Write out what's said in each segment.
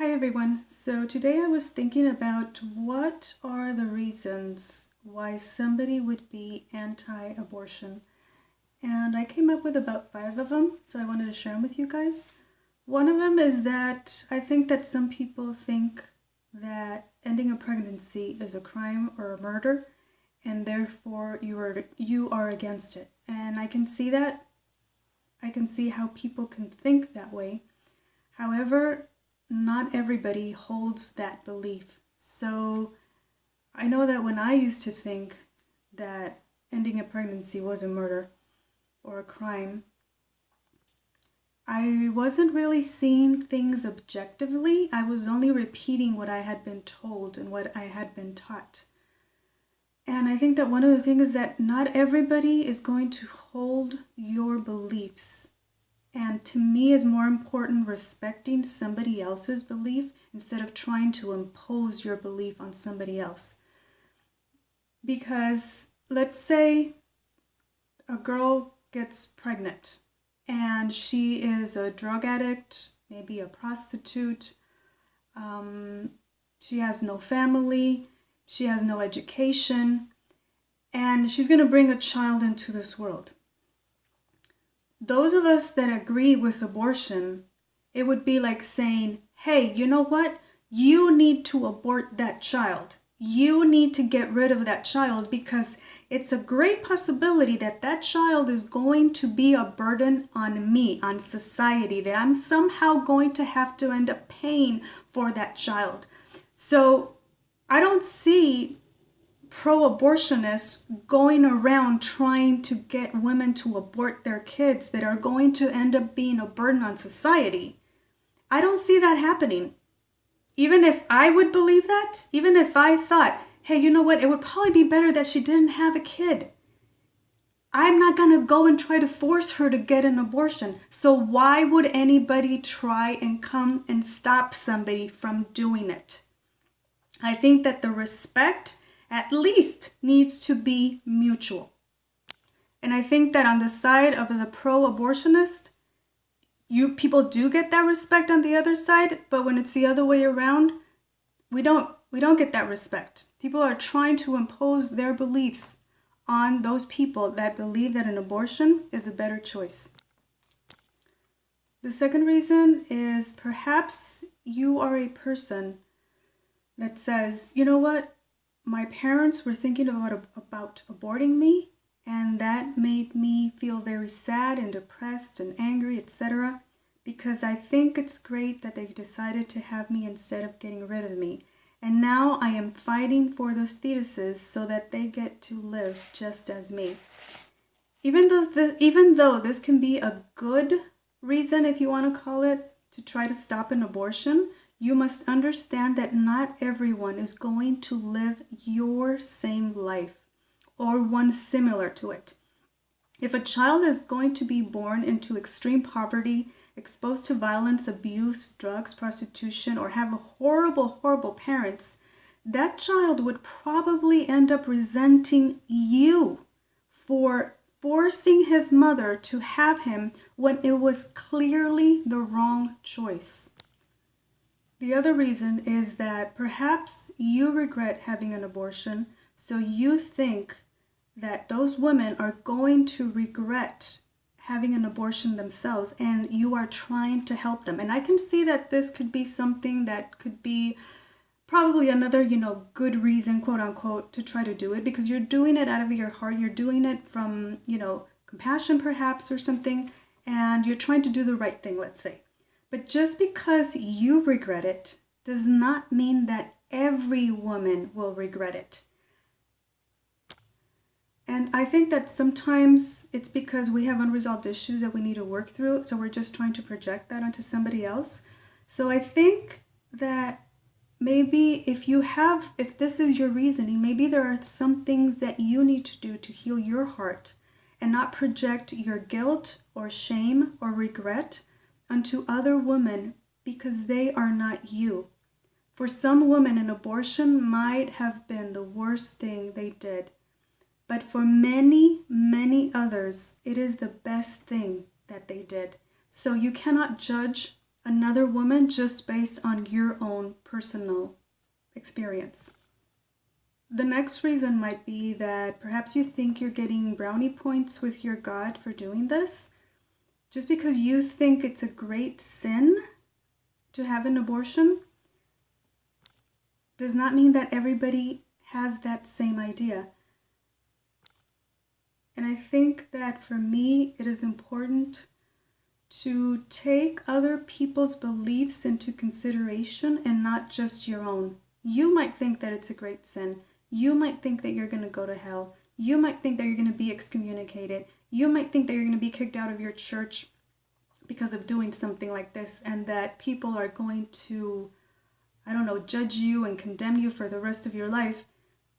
Hi everyone. So today I was thinking about what are the reasons why somebody would be anti-abortion. And I came up with about 5 of them, so I wanted to share them with you guys. One of them is that I think that some people think that ending a pregnancy is a crime or a murder, and therefore you are against it. And I can see that. I can see how people can think that way. However, not everybody holds that belief. So I know that when I used to think that ending a pregnancy was a murder or a crime, I wasn't really seeing things objectively. I was only repeating what I had been told and what I had been taught. And I think that one of the things is that not everybody is going to hold your beliefs. And to me, is more important respecting somebody else's belief instead of trying to impose your belief on somebody else. Because let's say a girl gets pregnant and she is a drug addict, maybe a prostitute. She has no family, she has no education, and she's going to bring a child into this world. Those of us that agree with abortion, it would be like saying, hey, you know what? You need to abort that child. You need to get rid of that child because it's a great possibility that that child is going to be a burden on me, on society, that I'm somehow going to have to end up paying for that child. So I don't see pro-abortionists going around trying to get women to abort their kids that are going to end up being a burden on society. I don't see that happening. Even if I would believe that, even if I thought, hey, you know what, it would probably be better that she didn't have a kid. I'm not going to go and try to force her to get an abortion. So why would anybody try and come and stop somebody from doing it? I think that the respect at least needs to be mutual. And I think that on the side of the pro-abortionist, people do get that respect on the other side, but when it's the other way around, we don't get that respect. People are trying to impose their beliefs on those people that believe that an abortion is a better choice. The second reason is perhaps you are a person that says, you know what? My parents were thinking about aborting me, and that made me feel very sad and depressed and angry, etc. Because I think it's great that they decided to have me instead of getting rid of me. And now I am fighting for those fetuses so that they get to live just as me. Even though this can be a good reason, if you want to call it, to try to stop an abortion, you must understand that not everyone is going to live your same life or one similar to it. If a child is going to be born into extreme poverty, exposed to violence, abuse, drugs, prostitution, or have horrible, horrible parents, that child would probably end up resenting you for forcing his mother to have him when it was clearly the wrong choice. The other reason is that perhaps you regret having an abortion, so you think that those women are going to regret having an abortion themselves, and you are trying to help them. And I can see that this could be something that could be probably another, good reason, quote unquote, to try to do it, because you're doing it out of your heart. You're doing it from, compassion perhaps or something, and you're trying to do the right thing, let's say. But just because you regret it does not mean that every woman will regret it. And I think that sometimes it's because we have unresolved issues that we need to work through, so we're just trying to project that onto somebody else. So I think that maybe if this is your reasoning, maybe there are some things that you need to do to heal your heart and not project your guilt or shame or regret unto other women because they are not you. For some women, an abortion might have been the worst thing they did. But for many, many others, it is the best thing that they did. So you cannot judge another woman just based on your own personal experience. The next reason might be that perhaps you think you're getting brownie points with your God for doing this. Just because you think it's a great sin to have an abortion does not mean that everybody has that same idea. And I think that for me, it is important to take other people's beliefs into consideration and not just your own. You might think that it's a great sin. You might think that you're going to go to hell. You might think that you're going to be excommunicated. You might think that you're going to be kicked out of your church because of doing something like this, and that people are going to, judge you and condemn you for the rest of your life.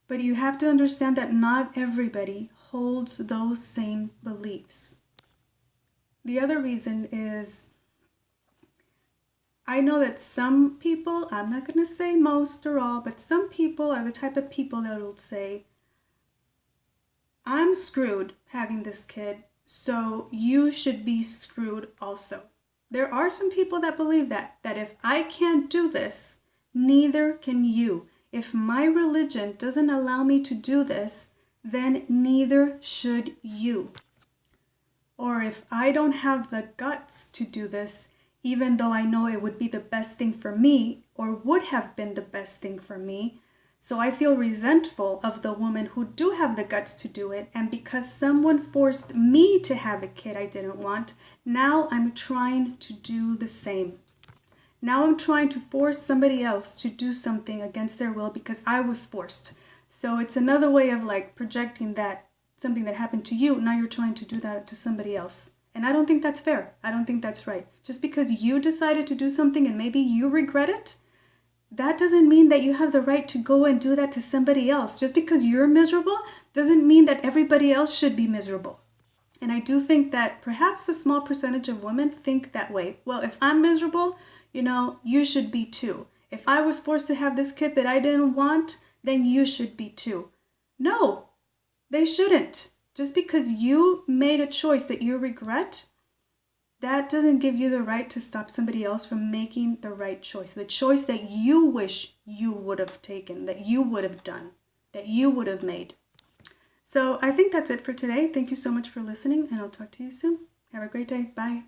But you have to understand that not everybody holds those same beliefs. The other reason is, I know that some people, I'm not going to say most or all, but some people are the type of people that will say, I'm screwed having this kid, so you should be screwed also. There are some people that believe that if I can't do this, neither can you. If my religion doesn't allow me to do this, then neither should you. Or if I don't have the guts to do this, even though I know it would be the best thing for me, or would have been the best thing for me, so I feel resentful of the women who do have the guts to do it, and because someone forced me to have a kid I didn't want, now I'm trying to do the same. Now I'm trying to force somebody else to do something against their will because I was forced. So it's another way of projecting that something that happened to you, now you're trying to do that to somebody else. And I don't think that's fair. I don't think that's right. Just because you decided to do something and maybe you regret it, that doesn't mean that you have the right to go and do that to somebody else. Just because you're miserable doesn't mean that everybody else should be miserable. And I do think that perhaps a small percentage of women think that way. Well, if I'm miserable, you should be too. If I was forced to have this kid that I didn't want, then you should be too. No, they shouldn't. Just because you made a choice that you regret, that doesn't give you the right to stop somebody else from making the right choice. The choice that you wish you would have taken, that you would have done, that you would have made. So I think that's it for today. Thank you so much for listening, and I'll talk to you soon. Have a great day. Bye.